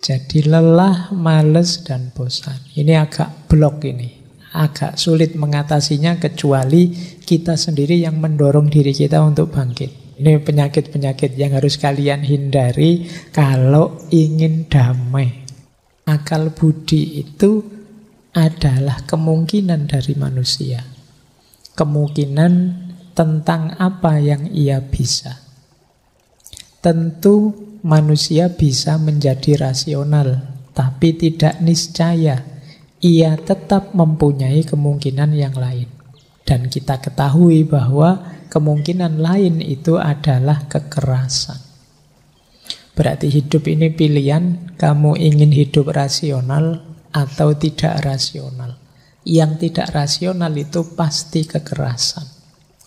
Jadi lelah, males, dan bosan. Ini agak blok ini. Agak sulit mengatasinya kecuali kita sendiri yang mendorong diri kita untuk bangkit. Ini penyakit-penyakit yang harus kalian hindari kalau ingin damai. Akal budi itu adalah kemungkinan dari manusia. Kemungkinan tentang apa yang ia bisa. Tentu manusia bisa menjadi rasional, tapi tidak niscaya. Ia tetap mempunyai kemungkinan yang lain. Dan kita ketahui bahwa kemungkinan lain itu adalah kekerasan. Berarti hidup ini pilihan, kamu ingin hidup rasional atau tidak rasional. Yang tidak rasional itu pasti kekerasan.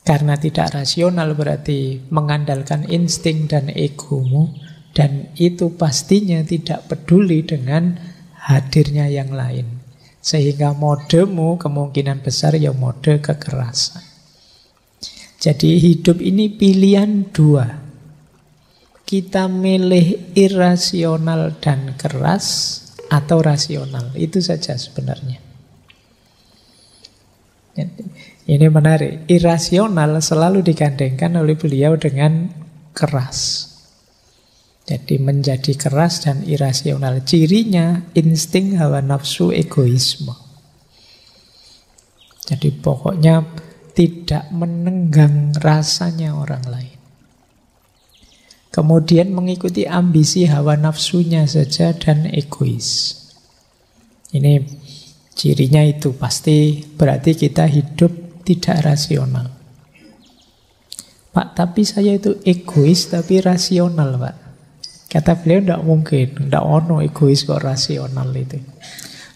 Karena tidak rasional berarti mengandalkan insting dan egomu, dan itu pastinya tidak peduli dengan hadirnya yang lain. Sehingga modemu kemungkinan besar ya mode kekerasan. Jadi hidup ini pilihan dua. Kita milih irasional dan keras atau rasional. Itu saja sebenarnya. Ini menarik. Irasional selalu digandengkan oleh beliau dengan keras. Jadi menjadi keras dan irasional. Cirinya insting, hawa nafsu, egoisme. Jadi pokoknya tidak menenggang rasanya orang lain. Kemudian mengikuti ambisi hawa nafsunya saja dan egois. Ini cirinya itu pasti berarti kita hidup tidak rasional. Pak, tapi saya itu egois tapi rasional, Pak. Kata beliau, tidak mungkin. Tidak ono egois kok rasional itu.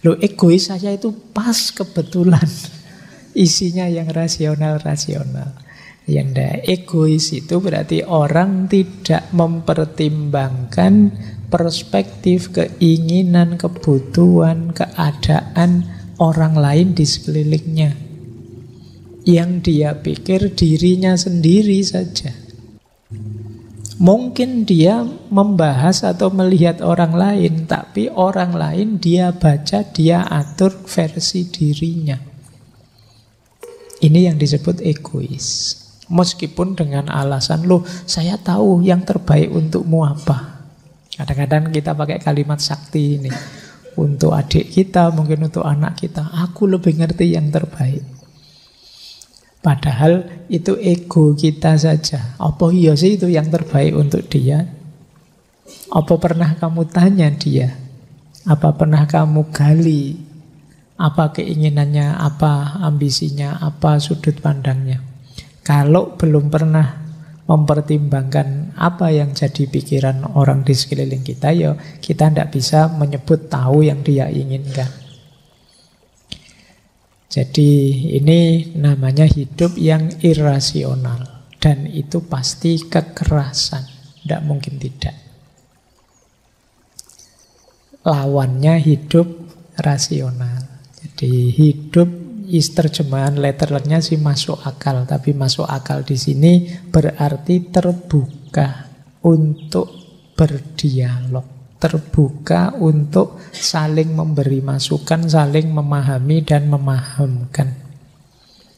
Loh, egois saya itu pas kebetulan. Isinya yang rasional-rasional. Yang tidak egois itu berarti orang tidak mempertimbangkan perspektif, keinginan, kebutuhan, keadaan orang lain di sekelilingnya. Yang dia pikir dirinya sendiri saja. Mungkin dia membahas atau melihat orang lain, tapi orang lain dia baca, dia atur versi dirinya. Ini yang disebut egois. Meskipun dengan alasan, loh saya tahu yang terbaik untukmu apa. Kadang-kadang kita pakai kalimat sakti ini. Untuk adik kita, mungkin untuk anak kita, aku lebih ngerti yang terbaik. Padahal itu ego kita saja. Apa iya sih itu yang terbaik untuk dia? Apa pernah kamu tanya dia? Apa pernah kamu gali? Apa keinginannya, apa ambisinya, apa sudut pandangnya? Kalau belum pernah mempertimbangkan apa yang jadi pikiran orang di sekeliling kita, ya kita tidak bisa menyebut tahu yang dia inginkan. Jadi ini namanya hidup yang irasional. Dan itu pasti kekerasan. Tidak mungkin tidak. Lawannya hidup rasional. Jadi hidup terjemahan letternya sih masuk akal. Tapi masuk akal di sini berarti terbuka untuk berdialog. Terbuka untuk saling memberi masukan, saling memahami dan memahamkan.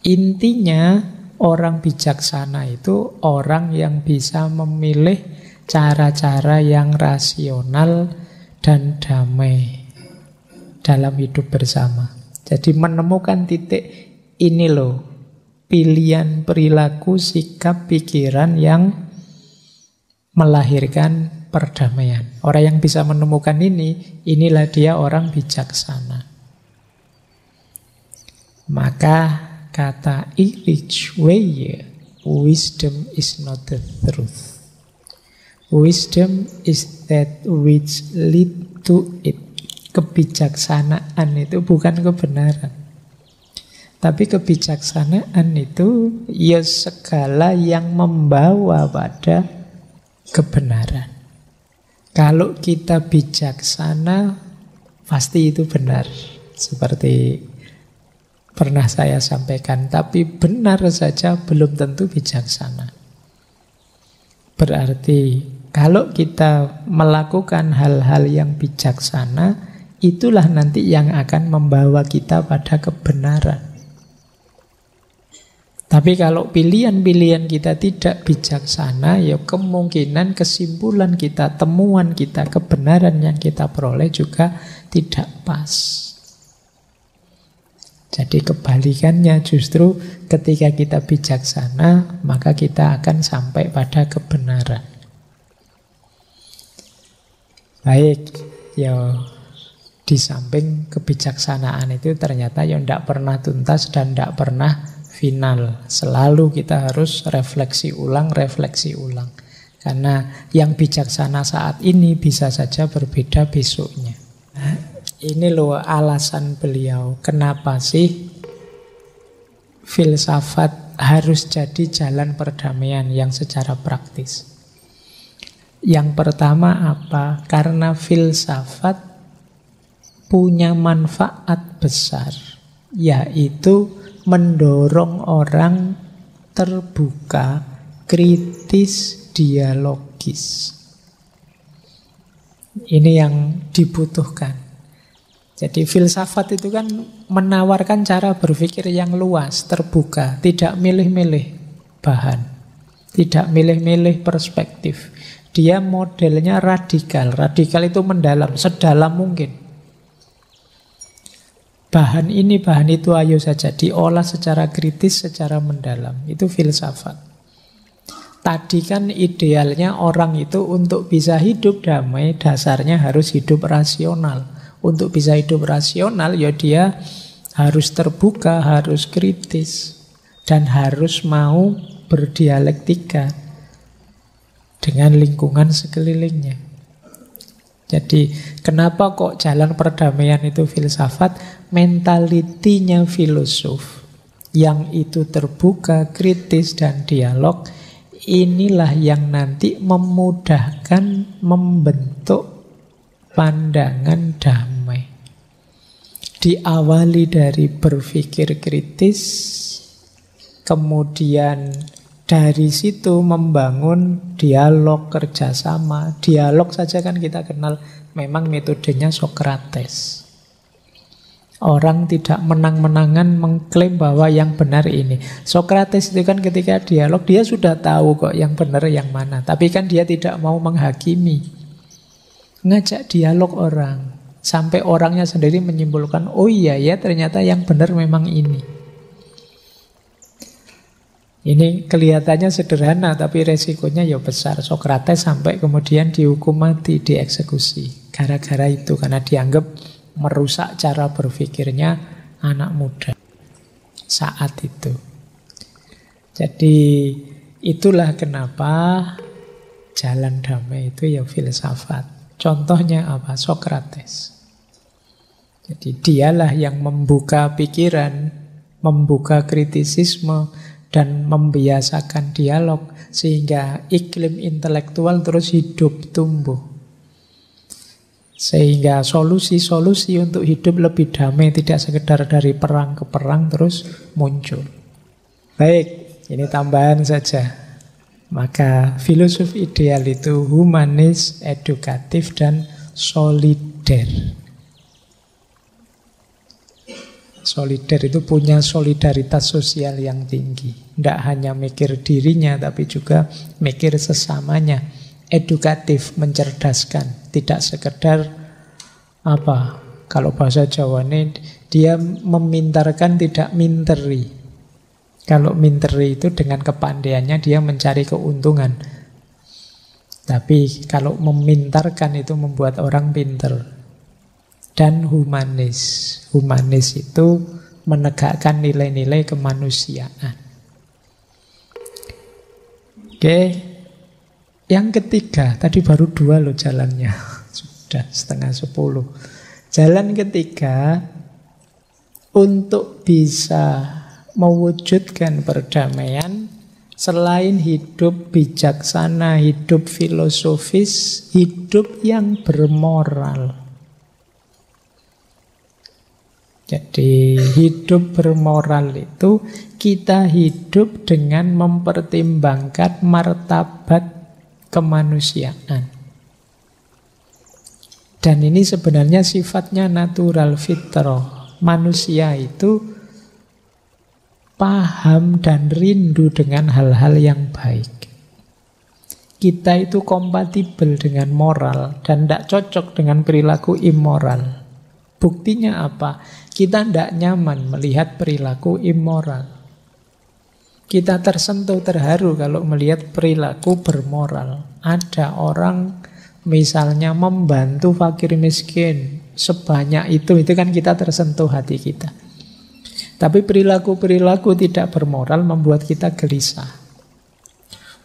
Intinya orang bijaksana itu orang yang bisa memilih cara-cara yang rasional dan damai dalam hidup bersama. Jadi menemukan titik ini loh, pilihan perilaku, sikap, pikiran yang melahirkan perdamaian. Orang yang bisa menemukan ini, inilah dia orang bijaksana. Maka kata Erich Weyer, wisdom is not the truth. Wisdom is that which lead to it. Kebijaksanaan itu bukan kebenaran. Tapi kebijaksanaan itu ya segala yang membawa pada kebenaran. Kalau kita bijaksana, pasti itu benar. Seperti pernah saya sampaikan. Tapi benar saja belum tentu bijaksana. Berarti Kalau kita melakukan hal-hal yang bijaksana, itulah nanti yang akan membawa kita pada kebenaran. Tapi kalau pilihan-pilihan kita tidak bijaksana, ya kemungkinan kesimpulan kita, temuan kita, kebenaran yang kita peroleh juga tidak pas. Jadi kebalikannya, justru ketika kita bijaksana, maka kita akan sampai pada kebenaran. Baik, ya di samping kebijaksanaan itu ternyata ya tidak pernah tuntas dan tidak pernah final. Selalu kita harus refleksi ulang. Karena yang bijaksana saat ini bisa saja berbeda besoknya. Nah, ini loh alasan beliau, kenapa sih filsafat harus jadi jalan perdamaian yang secara praktis. Yang pertama apa? Karena filsafat punya manfaat besar, yaitu mendorong orang terbuka, kritis, dialogis. Ini yang dibutuhkan. Jadi filsafat itu kan menawarkan cara berpikir yang luas, terbuka, tidak milih-milih bahan, tidak milih-milih perspektif. Dia modelnya radikal. Radikal itu mendalam, sedalam mungkin. Bahan ini, bahan itu, ayo saja diolah secara kritis, secara mendalam. Itu filsafat. Tadi kan idealnya orang itu untuk bisa hidup damai, dasarnya harus hidup rasional. Untuk bisa hidup rasional, ya dia harus terbuka, harus kritis, dan harus mau berdialektika dengan lingkungan sekelilingnya. Jadi kenapa kok jalan perdamaian itu filsafat? Mentalitinya filosof yang itu terbuka, kritis, dan dialog, inilah yang nanti memudahkan membentuk pandangan damai. Diawali dari berpikir kritis, kemudian dari situ membangun dialog, kerjasama. Dialog saja kan kita kenal memang metodenya Sokrates. Orang tidak menang-menangan mengklaim bahwa yang benar ini. Sokrates itu kan ketika dialog dia sudah tahu kok yang benar yang mana. Tapi kan dia tidak mau menghakimi. Ngajak dialog orang. Sampai orangnya sendiri menyimpulkan, oh iya ya ternyata yang benar memang ini. Ini kelihatannya sederhana tapi resikonya ya besar. Sokrates sampai kemudian dihukum mati, dieksekusi. Gara-gara itu, karena dianggap merusak cara berpikirnya anak muda saat itu. Jadi itulah kenapa jalan damai itu ya filsafat. Contohnya apa? Sokrates. Jadi dialah yang membuka pikiran, membuka kritisisme, dan membiasakan dialog sehingga iklim intelektual terus hidup, tumbuh. Sehingga solusi-solusi untuk hidup lebih damai, tidak sekedar dari perang ke perang terus muncul. Baik, ini tambahan saja. Maka filosof ideal itu humanis, edukatif, dan solider. Solider itu punya solidaritas sosial yang tinggi. Tidak hanya mikir dirinya, tapi juga mikir sesamanya. Edukatif, mencerdaskan. Tidak sekedar apa, kalau bahasa Jawa ini dia memintarkan, tidak minteri. Kalau minteri itu dengan kepandaiannya dia mencari keuntungan. Tapi kalau memintarkan itu membuat orang pinter. Dan humanis. Humanis itu menegakkan nilai-nilai kemanusiaan. Oke. Yang ketiga, tadi baru 2 loh jalannya. Sudah 9:30. Jalan ketiga, untuk bisa mewujudkan perdamaian, selain hidup bijaksana, hidup filosofis, hidup yang bermoral. Jadi hidup bermoral itu kita hidup dengan mempertimbangkan martabat kemanusiaan. Dan ini sebenarnya sifatnya natural, fitrah. Manusia itu paham dan rindu dengan hal-hal yang baik. Kita itu kompatibel dengan moral dan tidak cocok dengan perilaku immoral. Buktinya apa? Kita tidak nyaman melihat perilaku immoral. Kita tersentuh, terharu kalau melihat perilaku bermoral. Ada orang misalnya membantu fakir miskin sebanyak itu kan kita tersentuh hati kita. Tapi perilaku-perilaku tidak bermoral membuat kita gelisah.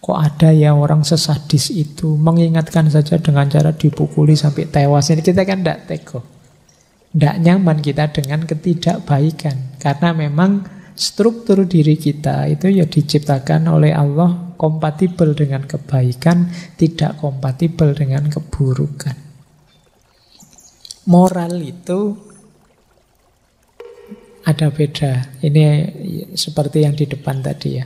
Kok ada ya orang sesadis itu, mengingatkan saja dengan cara dipukuli sampai tewas. Ini kita kan tidak tega. Tidak nyaman kita dengan ketidakbaikan. Karena memang struktur diri kita itu ya diciptakan oleh Allah kompatibel dengan kebaikan, tidak kompatibel dengan keburukan. Moral itu ada beda. Ini seperti yang di depan tadi ya.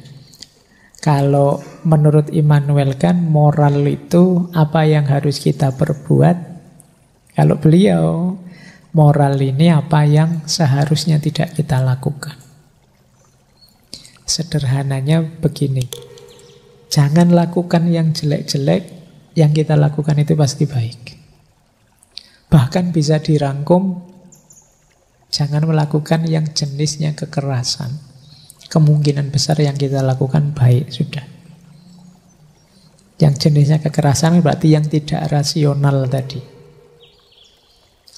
Kalau menurut Immanuel kan moral itu apa yang harus kita perbuat. Kalau beliau, moral ini apa yang seharusnya tidak kita lakukan. Sederhananya begini. Jangan lakukan yang jelek-jelek, yang kita lakukan itu pasti baik. Bahkan bisa dirangkum, jangan melakukan yang jenisnya kekerasan. Kemungkinan besar yang kita lakukan baik sudah. Yang jenisnya kekerasan berarti yang tidak rasional tadi.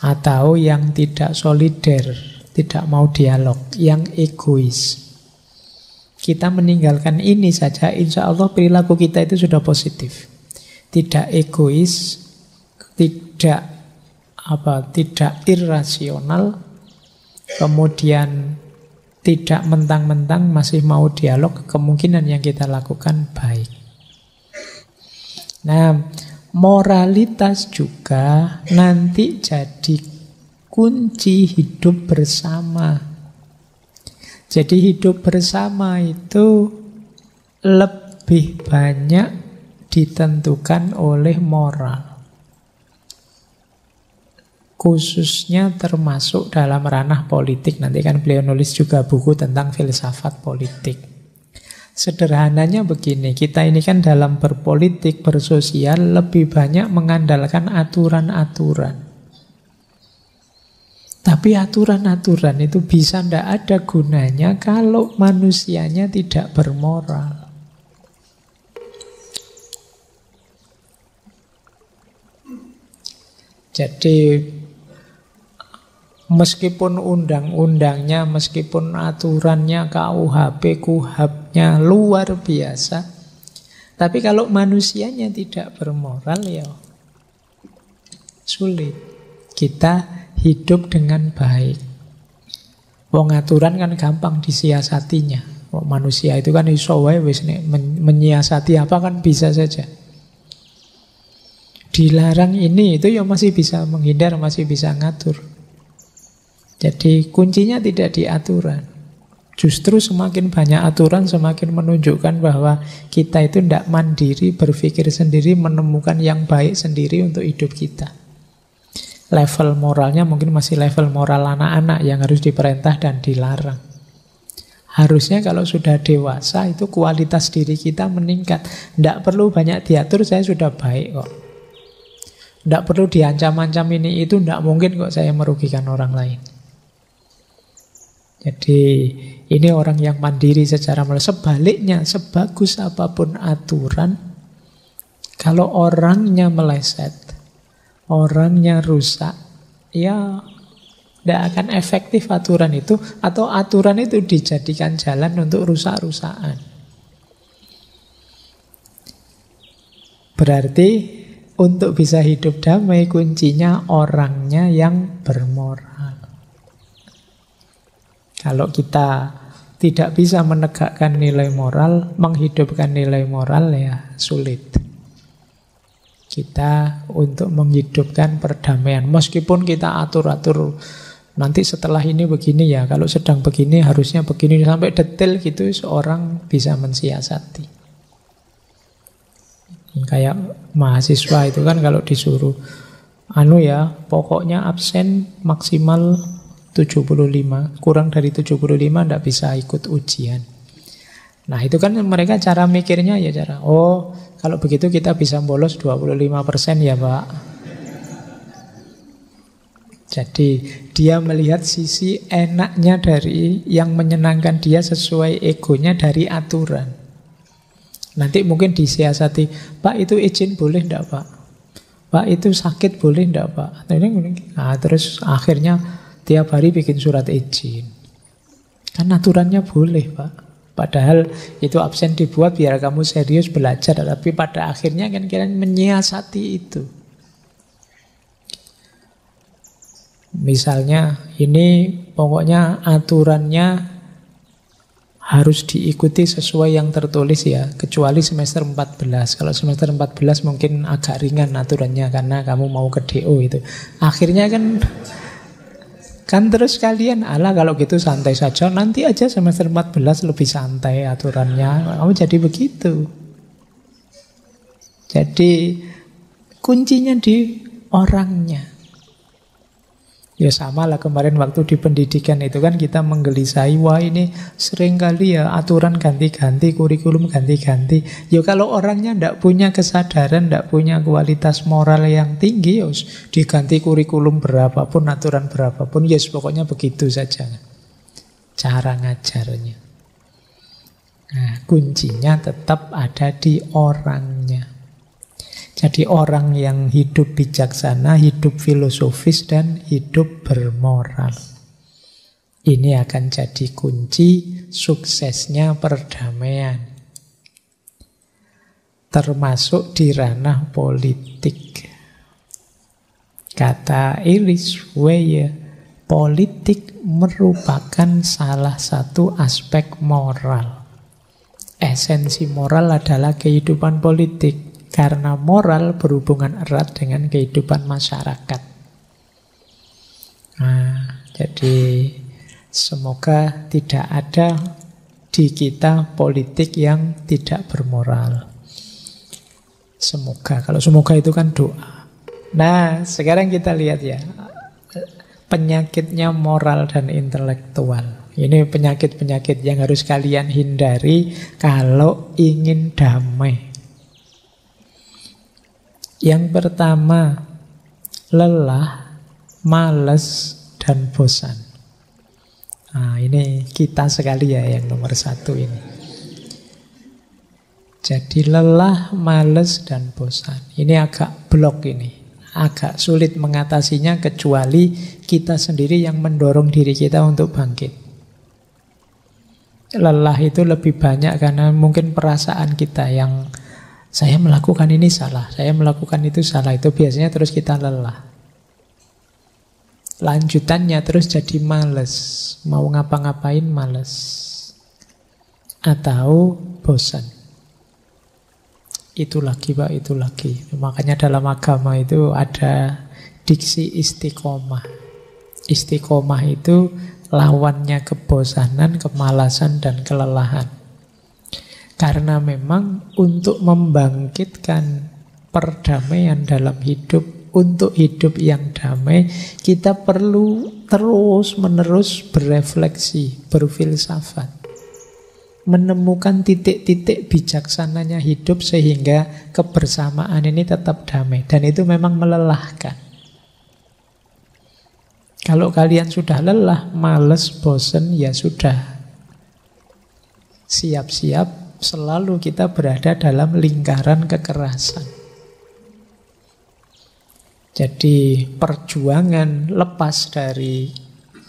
Atau yang tidak solider, tidak mau dialog, yang egois. Kita meninggalkan ini saja, insya Allah perilaku kita itu sudah positif. Tidak egois, tidak irasional, kemudian tidak mentang-mentang masih mau dialog, kemungkinan yang kita lakukan baik. Nah, moralitas juga nanti jadi kunci hidup bersama. Jadi hidup bersama itu lebih banyak ditentukan oleh moral. Khususnya termasuk dalam ranah politik. Nanti kan beliau nulis juga buku tentang filsafat politik. Sederhananya begini, kita ini kan dalam berpolitik, bersosial lebih banyak mengandalkan aturan-aturan. Tapi aturan-aturan itu bisa tidak ada gunanya kalau manusianya tidak bermoral. Jadi meskipun undang-undangnya, meskipun aturannya, KUHP, KUHAP-nya luar biasa, tapi kalau manusianya tidak bermoral ya sulit kita hidup dengan baik. Wong aturan kan gampang disiasatinya. Wong manusia itu kan iso wae wis menyiasati apa kan bisa saja. Dilarang ini itu ya masih bisa menghindar, masih bisa ngatur. Jadi kuncinya tidak di aturan. Justru semakin banyak aturan semakin menunjukkan bahwa kita itu tidak mandiri, berpikir sendiri, menemukan yang baik sendiri untuk hidup kita. Level moralnya mungkin masih level moral anak-anak yang harus diperintah dan dilarang. Harusnya kalau sudah dewasa itu kualitas diri kita meningkat. Tidak perlu banyak diatur, saya sudah baik kok. Tidak perlu diancam-ancam ini itu, tidak mungkin kok saya merugikan orang lain. Jadi ini orang yang mandiri secara moral. Sebaliknya, sebagus apapun aturan, kalau orangnya meleset, orangnya rusak, ya tidak akan efektif aturan itu, atau aturan itu dijadikan jalan untuk rusak-rusakan. Berarti untuk bisa hidup damai kuncinya orangnya yang bermoral. Kalau kita tidak bisa menegakkan nilai moral, menghidupkan nilai moral ya sulit. Kita untuk menghidupkan perdamaian, meskipun kita atur-atur, nanti setelah ini begini ya, kalau sedang begini harusnya begini, sampai detail gitu seorang bisa mensiasati. Kayak mahasiswa itu kan kalau disuruh pokoknya absen maksimal 75, kurang dari 75 ndak bisa ikut ujian. Nah itu kan mereka cara mikirnya kalau begitu kita bisa bolos 25% ya Pak. Jadi dia melihat sisi enaknya dari yang menyenangkan dia sesuai egonya dari aturan. Nanti mungkin disiasati, Pak itu izin boleh enggak Pak? Pak itu sakit boleh enggak Pak? Nah, terus akhirnya tiap hari bikin surat izin. Kan aturannya boleh Pak. Padahal itu absen dibuat biar kamu serius belajar. Tapi pada akhirnya kan kalian menyiasati itu. Misalnya ini pokoknya aturannya harus diikuti sesuai yang tertulis ya, kecuali semester 14. Kalau semester 14 mungkin agak ringan aturannya karena kamu mau ke DO itu. Akhirnya kan terus kalian, kalau gitu santai saja, nanti aja semester 14 lebih santai aturannya. Kamu jadi begitu. Jadi kuncinya di orangnya. Ya sama lah kemarin waktu di pendidikan itu kan kita menggelisai, wah ini sering kali ya aturan ganti-ganti, kurikulum ganti-ganti. Ya kalau orangnya tidak punya kesadaran, tidak punya kualitas moral yang tinggi, ya diganti kurikulum berapapun, aturan berapapun, ya pokoknya begitu saja cara ngajarnya. Nah, kuncinya tetap ada di orangnya. Jadi orang yang hidup bijaksana, hidup filosofis, dan hidup bermoral. Ini akan jadi kunci suksesnya perdamaian. Termasuk di ranah politik. Kata Iris Weyer, politik merupakan salah satu aspek moral. Esensi moral adalah kehidupan politik. Karena moral berhubungan erat dengan kehidupan masyarakat. Nah, jadi semoga tidak ada di kita politik yang tidak bermoral. Semoga, kalau semoga itu kan doa. Nah, sekarang kita lihat ya, penyakitnya moral dan intelektual. Ini penyakit-penyakit yang harus kalian hindari kalau ingin damai. Yang pertama, lelah, malas, dan bosan. Nah, ini kita sekali ya yang nomor satu ini. Jadi lelah, malas, dan bosan. Ini agak blok ini. Agak sulit mengatasinya kecuali kita sendiri yang mendorong diri kita untuk bangkit. Lelah itu lebih banyak karena mungkin perasaan kita yang saya melakukan ini salah, saya melakukan itu salah. Itu biasanya terus kita lelah. Lanjutannya terus jadi males. Mau ngapa-ngapain males. Atau bosan. Itu lagi Pak, itu lagi. Makanya dalam agama itu ada diksi istiqomah. Istiqomah itu lawannya kebosanan, kemalasan, dan kelelahan. Karena memang untuk membangkitkan perdamaian dalam hidup, untuk hidup yang damai, kita perlu terus-menerus berefleksi, berfilsafat. Menemukan titik-titik bijaksananya hidup sehingga kebersamaan ini tetap damai. Dan itu memang melelahkan. Kalau kalian sudah lelah, males, bosen, ya sudah. Siap-siap selalu kita berada dalam lingkaran kekerasan. Jadi perjuangan lepas dari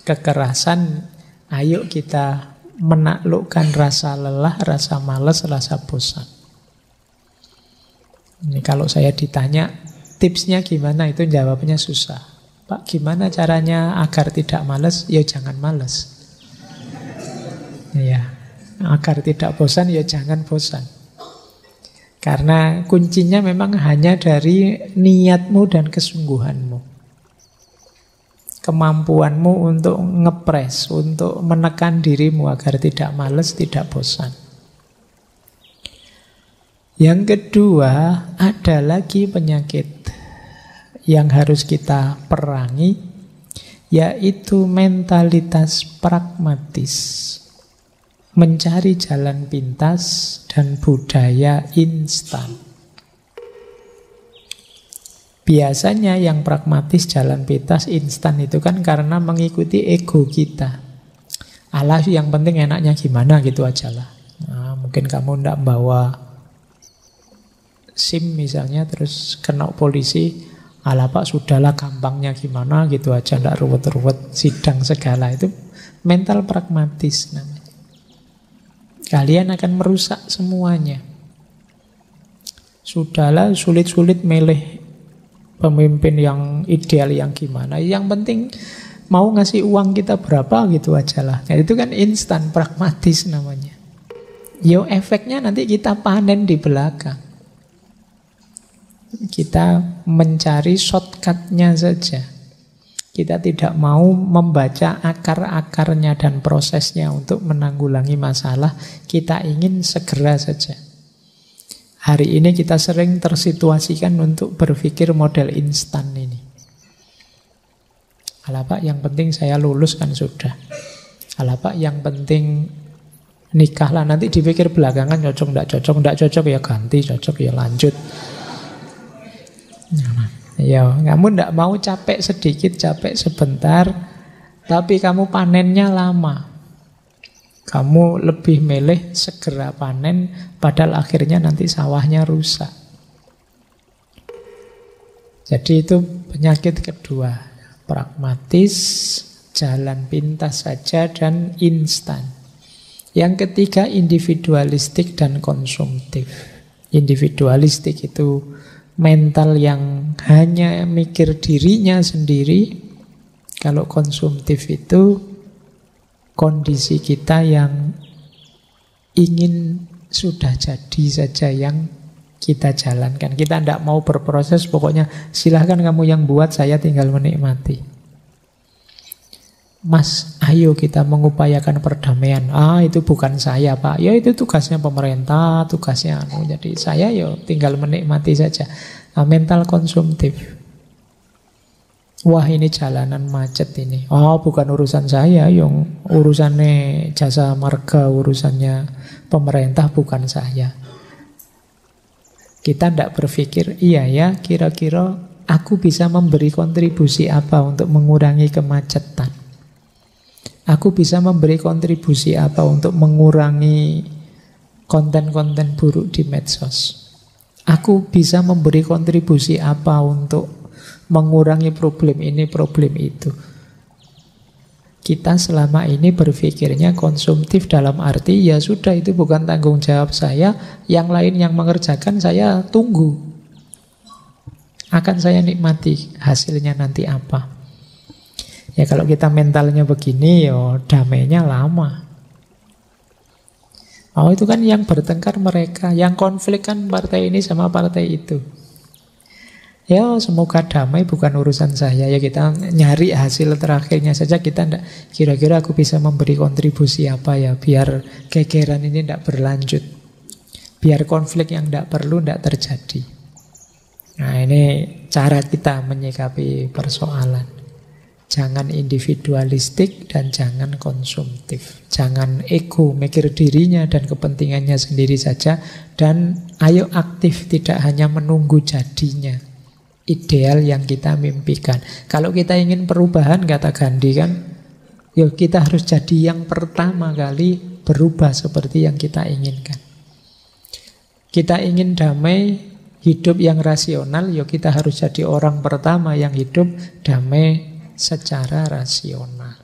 kekerasan, ayo kita menaklukkan rasa lelah, rasa malas, rasa bosan. Ini kalau saya ditanya tipsnya gimana, itu jawabnya susah. Pak, gimana caranya agar tidak malas? Ya jangan malas. Ya. Agar tidak bosan, ya jangan bosan. Karena kuncinya memang hanya dari niatmu dan kesungguhanmu. Kemampuanmu untuk ngepres, untuk menekan dirimu agar tidak malas, tidak bosan. Yang kedua, ada lagi penyakit yang harus kita perangi, yaitu mentalitas pragmatis, mencari jalan pintas dan budaya instan. Biasanya yang pragmatis, jalan pintas, instan itu kan karena mengikuti ego kita. Alah, yang penting enaknya gimana gitu aja lah. Nah, mungkin kamu ndak bawa SIM misalnya, terus kena polisi, alah Pak sudahlah gampangnya gimana gitu aja, ndak ruwet-ruwet sidang segala. Itu mental pragmatis namanya. Kalian akan merusak semuanya. Sudahlah sulit-sulit milih pemimpin yang ideal yang gimana. Yang penting mau ngasih uang kita berapa gitu aja lah. Nah, itu kan instan pragmatis namanya. Yo efeknya nanti kita panen di belakang. Kita mencari shortcut-nya saja. Kita tidak mau membaca akar-akarnya dan prosesnya untuk menanggulangi masalah. Kita ingin segera saja. Hari ini kita sering tersituasikan untuk berpikir model instan ini. Alah Pak, yang penting saya lulus kan sudah. Alah Pak, yang penting nikah lah. Nanti dipikir belakangan cocok, enggak cocok ya ganti, cocok ya lanjut. Ya, kamu enggak mau capek sedikit, capek sebentar, tapi kamu panennya lama. Kamu lebih milih segera panen, padahal akhirnya nanti sawahnya rusak. Jadi itu penyakit kedua. Pragmatis, jalan pintas saja, dan instan. Yang ketiga, individualistik dan konsumtif. Individualistik itu mental yang hanya mikir dirinya sendiri. Kalau konsumtif itu kondisi kita yang ingin sudah jadi saja yang kita jalankan. Kita tidak mau berproses, pokoknya silahkan kamu yang buat, saya tinggal menikmati. Mas, ayo kita mengupayakan perdamaian. Itu bukan saya Pak. Ya itu tugasnya pemerintah, tugasnya Jadi saya tinggal menikmati saja. Mental konsumtif. Wah ini jalanan macet ini. Bukan urusan saya, yang urusannya jasa marga, urusannya pemerintah, bukan saya. Kita tidak berpikir, iya ya, kira-kira aku bisa memberi kontribusi apa untuk mengurangi kemacetan. Aku bisa memberi kontribusi apa untuk mengurangi konten-konten buruk di medsos. Aku bisa memberi kontribusi apa untuk mengurangi problem ini, problem itu. Kita selama ini berpikirnya konsumtif dalam arti, ya sudah itu bukan tanggung jawab saya, yang lain yang mengerjakan saya tunggu. Akan saya nikmati hasilnya nanti apa. Ya kalau kita mentalnya begini, damainya lama. Itu kan yang bertengkar mereka, yang konflik kan partai ini sama partai itu. Ya semoga damai, bukan urusan saya. Ya kita nyari hasil terakhirnya saja. Kita enggak, kira-kira aku bisa memberi kontribusi apa ya, biar gegeran ini tidak berlanjut, biar konflik yang tidak perlu tidak terjadi. Nah ini cara kita menyikapi persoalan. Jangan individualistik dan jangan konsumtif. Jangan ego, mikir dirinya dan kepentingannya sendiri saja. Dan ayo aktif, tidak hanya menunggu jadinya ideal yang kita mimpikan. Kalau kita ingin perubahan, kata Gandhi kan, kita harus jadi yang pertama kali berubah seperti yang kita inginkan. Kita ingin damai, hidup yang rasional, kita harus jadi orang pertama yang hidup damai secara rasional.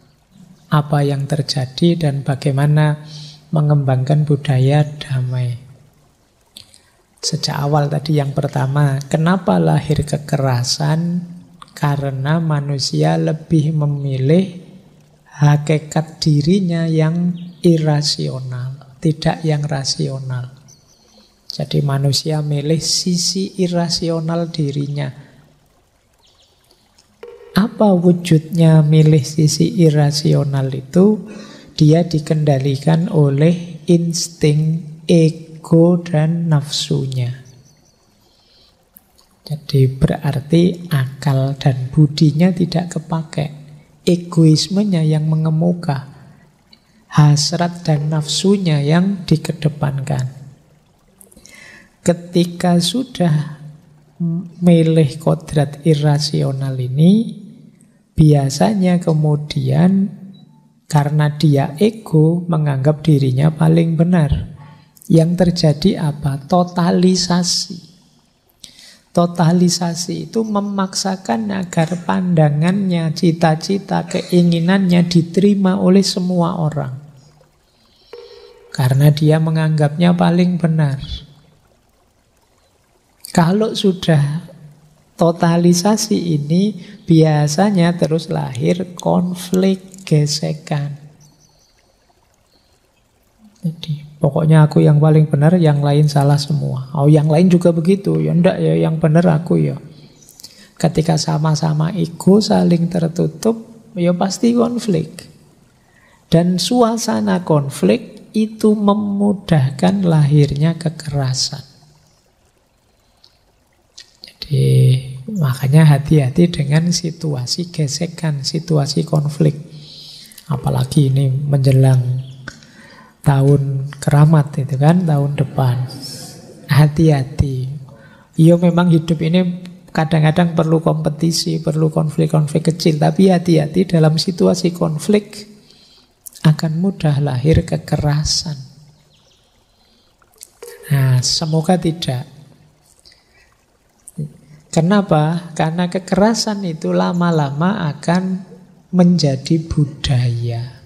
Apa yang terjadi dan bagaimana mengembangkan budaya damai. Sejak awal tadi yang pertama, kenapa lahir kekerasan? Karena manusia lebih memilih hakikat dirinya yang irasional, tidak yang rasional. Jadi manusia milih sisi irasional dirinya. Apa wujudnya milih sisi irasional itu? Dia dikendalikan oleh insting ego. ego dan nafsunya. Jadi berarti akal dan budinya tidak kepakai. Egoismenya yang mengemuka. Hasrat dan nafsunya yang dikedepankan. Ketika sudah milih kodrat irasional ini, biasanya kemudian karena dia ego menganggap dirinya paling benar. Yang terjadi apa? Totalisasi. Totalisasi itu memaksakan agar pandangannya, cita-cita, keinginannya diterima oleh semua orang. Karena dia menganggapnya paling benar. Kalau sudah totalisasi ini, biasanya terus lahir konflik, gesekan. Jadi pokoknya aku yang paling benar, yang lain salah semua. Oh, yang lain juga begitu. Ya enggak ya, yang benar aku ya. Ketika sama-sama ego saling tertutup, ya pasti konflik. Dan suasana konflik itu memudahkan lahirnya kekerasan. Jadi makanya hati-hati dengan situasi gesekan, situasi konflik. Apalagi ini menjelang tahun keramat itu kan, tahun depan. Hati-hati. Ya memang hidup ini kadang-kadang perlu kompetisi, perlu konflik-konflik kecil. Tapi hati-hati dalam situasi konflik akan mudah lahir kekerasan. Nah, semoga tidak. Kenapa? Karena kekerasan itu lama-lama akan menjadi budaya.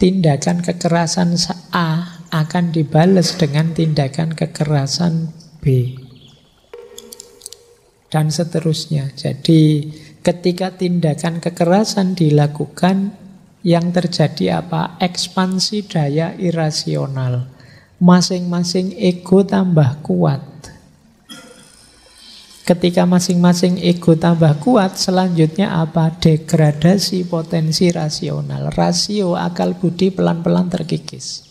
Tindakan kekerasan A akan dibalas dengan tindakan kekerasan B. Dan seterusnya. Jadi ketika tindakan kekerasan dilakukan, yang terjadi apa? Ekspansi daya irasional. Masing-masing ego tambah kuat. Ketika masing-masing ego tambah kuat, selanjutnya apa? Degradasi potensi rasional. Rasio akal budi pelan-pelan terkikis.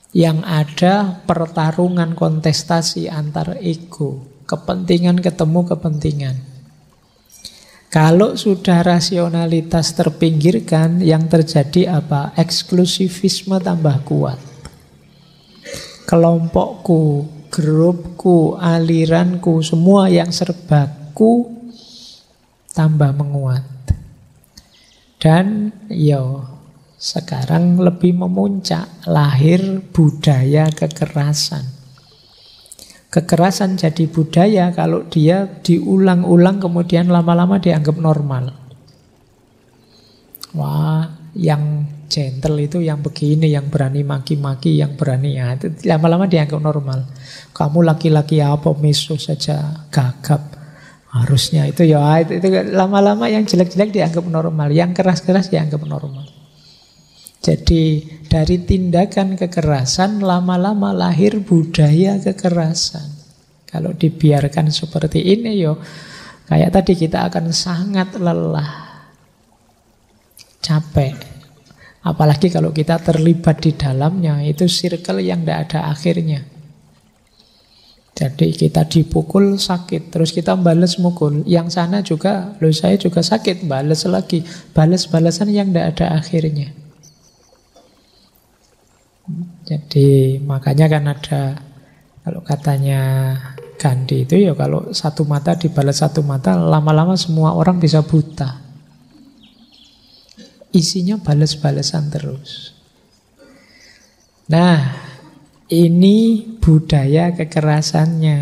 Yang ada pertarungan kontestasi antar ego. Kepentingan ketemu kepentingan. Kalau sudah rasionalitas terpinggirkan, yang terjadi apa? Eksklusivisme tambah kuat. Kelompokku, grupku, aliranku, semua yang serbaku tambah menguat. Dan sekarang lebih memuncak, lahir budaya kekerasan. Kekerasan jadi budaya kalau dia diulang-ulang kemudian lama-lama dianggap normal. Wah, yang gentle itu yang begini, yang berani maki-maki, yang berani itu lama-lama dianggap normal. Kamu laki-laki apa, meso saja gagap. Harusnya itu lama-lama yang jelek-jelek dianggap normal, yang keras-keras dianggap normal. Jadi dari tindakan kekerasan lama-lama lahir budaya kekerasan. Kalau dibiarkan seperti ini kayak tadi kita akan sangat lelah, capek. Apalagi kalau kita terlibat di dalamnya, itu circle yang tidak ada akhirnya. Jadi kita dipukul sakit, terus kita balas mukul. Yang sana juga, saya juga sakit, balas lagi. Balas-balasan yang tidak ada akhirnya. Jadi makanya kan ada, kalau katanya Gandhi itu kalau satu mata dibalas satu mata, lama-lama semua orang bisa buta. Isinya balas-balasan terus. Nah, ini budaya kekerasannya.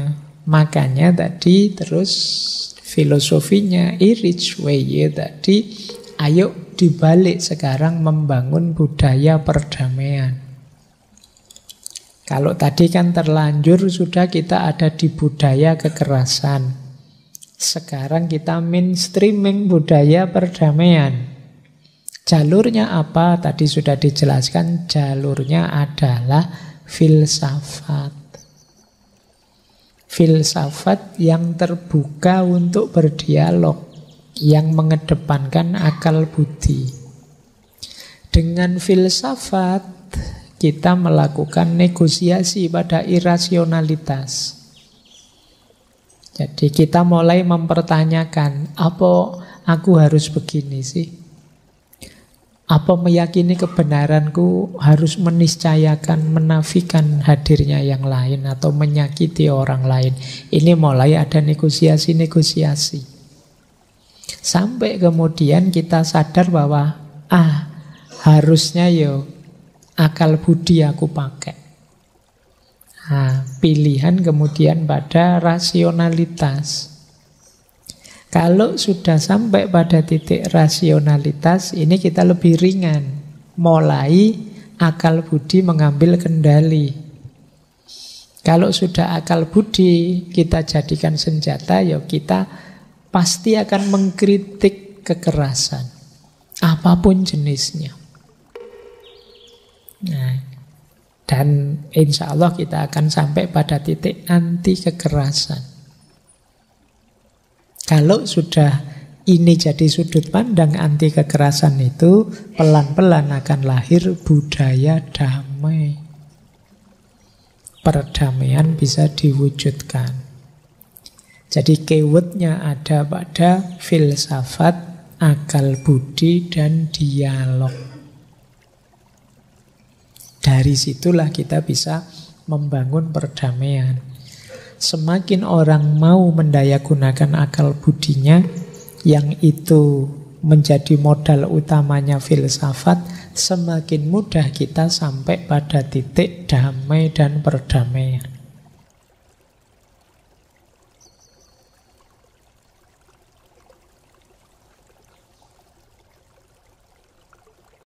Makanya tadi terus filosofinya Erich Weye tadi, ayo dibalik sekarang membangun budaya perdamaian. Kalau tadi kan terlanjur sudah kita ada di budaya kekerasan. Sekarang kita mainstreaming budaya perdamaian. Jalurnya apa? Tadi sudah dijelaskan, jalurnya adalah filsafat. Filsafat yang terbuka untuk berdialog, yang mengedepankan akal budi. Dengan filsafat kita melakukan negosiasi pada irasionalitas. Jadi kita mulai mempertanyakan, apa aku harus begini sih? Apa meyakini kebenaranku harus meniscayakan, menafikan hadirnya yang lain atau menyakiti orang lain? Ini mulai ada negosiasi-negosiasi. Sampai kemudian kita sadar bahwa harusnya akal budi aku pakai. Pilihan kemudian pada rasionalitas. Kalau sudah sampai pada titik rasionalitas, ini kita lebih ringan. Mulai akal budi mengambil kendali. Kalau sudah akal budi kita jadikan senjata, kita pasti akan mengkritik kekerasan. Apapun jenisnya. Dan insya Allah kita akan sampai pada titik anti kekerasan. Kalau sudah ini jadi sudut pandang anti kekerasan itu, pelan-pelan akan lahir budaya damai. Perdamaian bisa diwujudkan. Jadi keywordnya ada pada filsafat, akal budi, dan dialog. Dari situlah kita bisa membangun perdamaian. Semakin orang mau mendayagunakan akal budinya, yang itu menjadi modal utamanya filsafat, semakin mudah kita sampai pada titik damai dan perdamaian.